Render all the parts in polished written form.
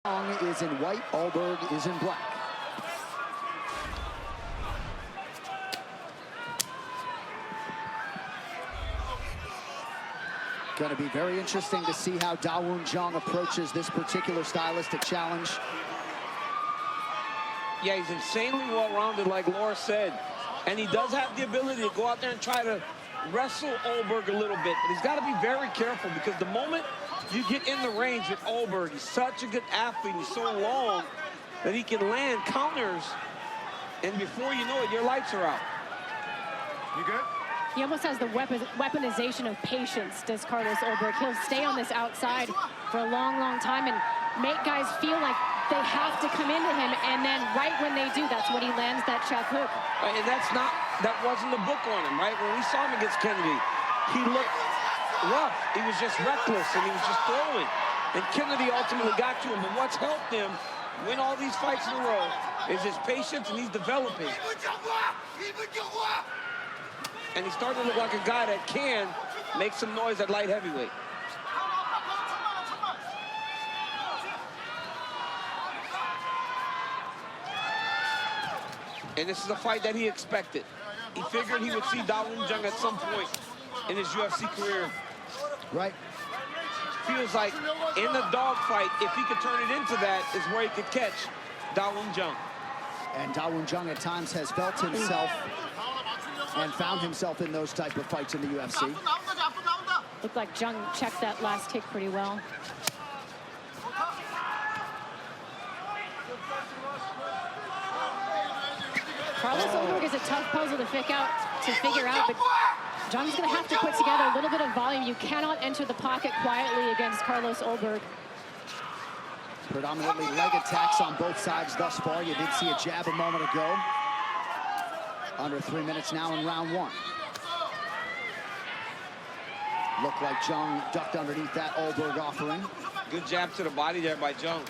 Jung is in white, Ulberg is in black. Going to be very interesting to see how Jung approaches this particular stylistic challenge. Yeah, he's insanely well-rounded, like Laura said. And he does have the ability to go out there and try to wrestle Ulberg a little bit. But he's got to be very careful, because the moment you get in the range with Ulberg, he's such a good athlete. He's so long that he can land counters. And before you know it, your lights are out. You good? He almost has the weaponization of patience, does Carlos Ulberg. He'll stay on this outside for a long, long time and make guys feel like they have to come into him, and then right when they do, that's when he lands that chef hook. And that wasn't the book on him, right? When we saw him against Kennedy, he looked rough. He was just reckless, and he was just throwing. And Kennedy ultimately got to him. But what's helped him win all these fights in a row is his patience, and he's developing. And he's starting to look like a guy that can make some noise at light heavyweight. And this is a fight that he expected. He figured he would see Jung at some point in his UFC career. Right. Feels like in the dogfight, if he could turn it into that, is where he could catch Jung. And Jung at times has felt himself and found himself in those type of fights in the UFC. Looked like Jung checked that last kick pretty well. Carlos Ulberg is a tough puzzle to figure out, but Jung's going to have to put together a little bit of volume. You cannot enter the pocket quietly against Carlos Ulberg. Predominantly leg attacks on both sides thus far. You did see a jab a moment ago. Under 3 minutes now in round one. Looked like Jung ducked underneath that Ulberg offering. Good jab to the body there by Jung.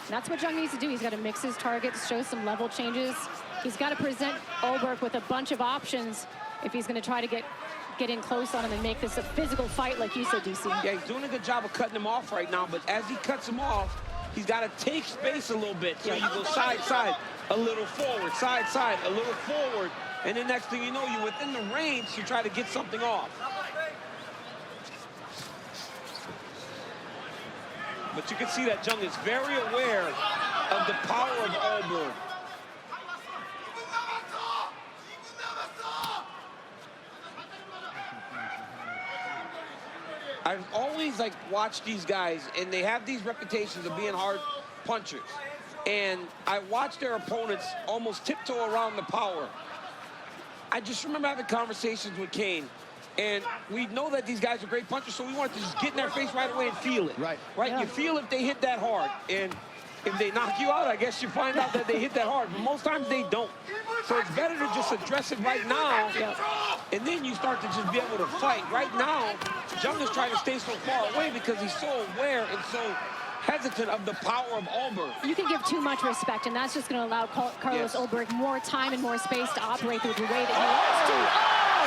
That's what Jung needs to do. He's got to mix his targets, show some level changes. He's got to present Ulberg with a bunch of options if he's going to try to get in close on him and make this a physical fight, like you said, DC. Yeah, he's doing a good job of cutting him off right now, but as he cuts him off, he's got to take space a little bit. So you go side, side, a little forward, side, side, a little forward, and the next thing you know, you're within the range to try to get something off. But you can see that Jung is very aware of the power of Ulberg. I've always watched these guys, and they have these reputations of being hard punchers. And I watch their opponents almost tiptoe around the power. I just remember having conversations with Kane, and we know that these guys are great punchers, so we want to just get in their face right away and feel it. Right. Right? Yeah. You feel if they hit that hard, and if they knock you out, I guess you find out that they hit that hard, but most times they don't. So it's better to just address it right now, and then you start to just be able to fight. Right now, Jung is trying to stay so far away because he's so aware and so hesitant of the power of Ulberg. You can give too much respect, and that's just going to allow Carlos Ulberg more time and more space to operate the way that he wants to.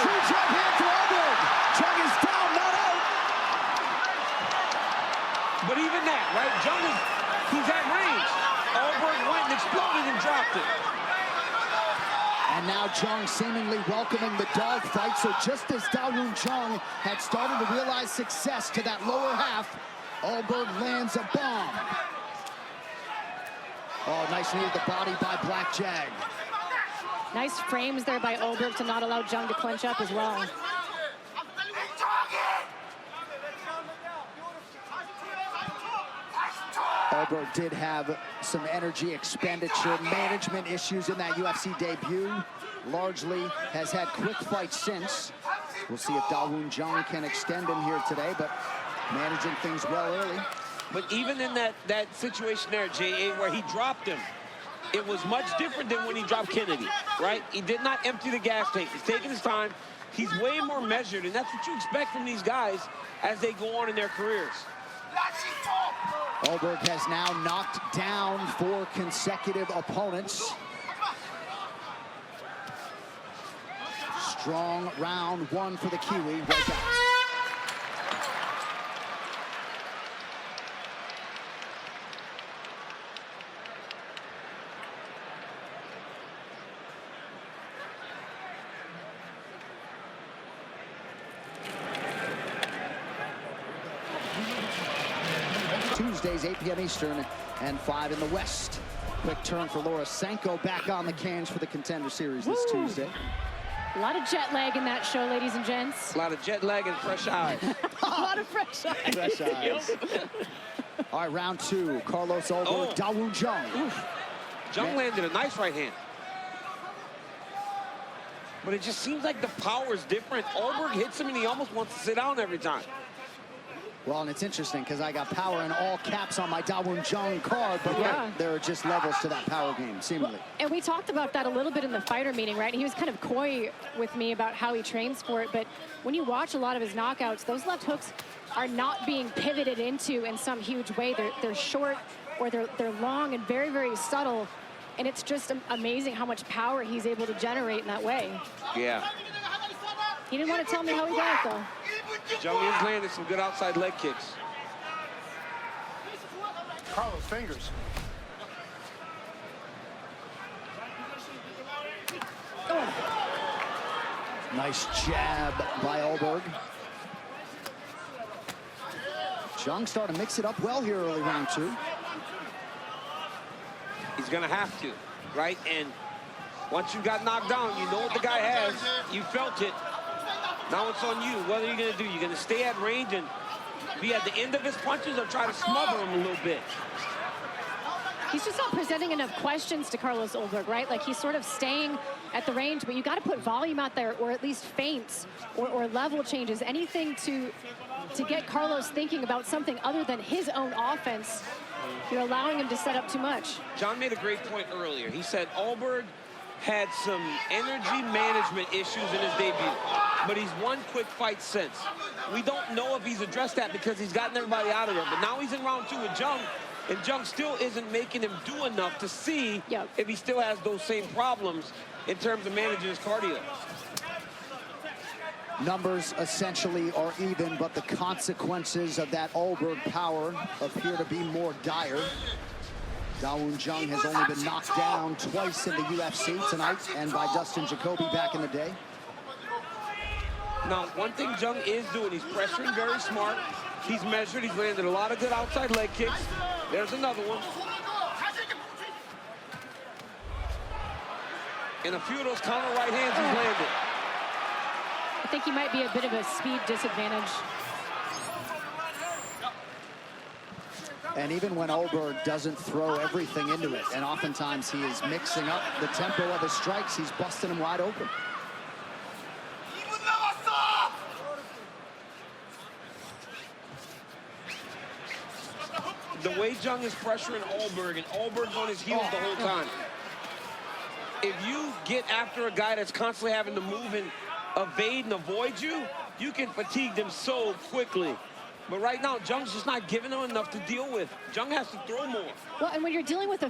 Huge jab hand to Ulberg. Jung is down, not out. But even that, right? He's at range. Ulberg went and exploded and dropped it. And now Jung seemingly welcoming the dogfight. So just as Jung had started to realize success to that lower half, Ulberg lands a bomb. Oh, nice knee to the body by Black Jag. Nice frames there by Ulberg to not allow Jung to clinch up as well. Ulberg did have some energy expenditure management issues in that UFC debut. Largely has had quick fights since. We'll see if Jung can extend him here today, but managing things well early. But even in that situation there, J.A., where he dropped him, it was much different than when he dropped Kennedy, right? He did not empty the gas tank. He's taking his time. He's way more measured, and that's what you expect from these guys as they go on in their careers. Ulberg has now knocked down 4 consecutive opponents. Strong round one for the Kiwi. Right back. Tuesdays, 8 p.m. Eastern and 5 in the West. Quick turn for Laura Sanko back on the cans for the Contender Series this Tuesday. A lot of jet lag in that show, ladies and gents. A lot of jet lag and fresh eyes. A lot of fresh eyes. Fresh eyes. All right, round 2. Carlos Ulberg, Dawoon Jung. Jung landed a nice right hand. But it just seems like the power is different. Ulberg hits him and he almost wants to sit down every time. Well, and it's interesting because I got power in all caps on my Dawoon Jung card, but there are just levels to that power game, seemingly. And we talked about that a little bit in the fighter meeting, right? He was kind of coy with me about how he trains for it, but when you watch a lot of his knockouts, those left hooks are not being pivoted into in some huge way. They're short or they're long and very, very subtle, and it's just amazing how much power he's able to generate in that way. Yeah. He didn't want to tell me how he got it, though. Jung is landing some good outside leg kicks. Carlos, fingers. Nice jab by Ulberg. Jung starting to mix it up well here early round 2. He's going to have to, right? And once you got knocked down, you know what the guy has. You felt it. Now it's on you. What are you going to do? You're going to stay at range and be at the end of his punches or try to smother him a little bit? He's just not presenting enough questions to Carlos Ulberg, right? Like, he's sort of staying at the range, but you got to put volume out there, or at least feints or level changes, anything to get Carlos thinking about something other than his own offense. You're allowing him to set up too much. John made a great point earlier. He said Ulberg had some energy management issues in his debut, but he's won quick fights since. We don't know if he's addressed that because he's gotten everybody out of there, but now he's in round 2 with Jung, and Jung still isn't making him do enough to see if he still has those same problems in terms of managing his cardio. Numbers essentially are even, but the consequences of that Ulberg power appear to be more dire. Dawoon Jung has only been knocked down twice in the UFC tonight, and by Dustin Jacoby back in the day. Now, one thing Jung is doing, he's pressuring very smart. He's measured, he's landed a lot of good outside leg kicks. There's another one. And a few of those counter right hands he's landed. I think he might be a bit of a speed disadvantage. And even when Ulberg doesn't throw everything into it, and oftentimes he is mixing up the tempo of his strikes, he's busting him wide open. The way Jung is pressuring Ulberg, and Ulberg's on his heels the whole time. If you get after a guy that's constantly having to move and evade and avoid you, you can fatigue them so quickly. But right now, Jung's just not giving him enough to deal with. Jung has to throw more. Well, and when you're dealing with a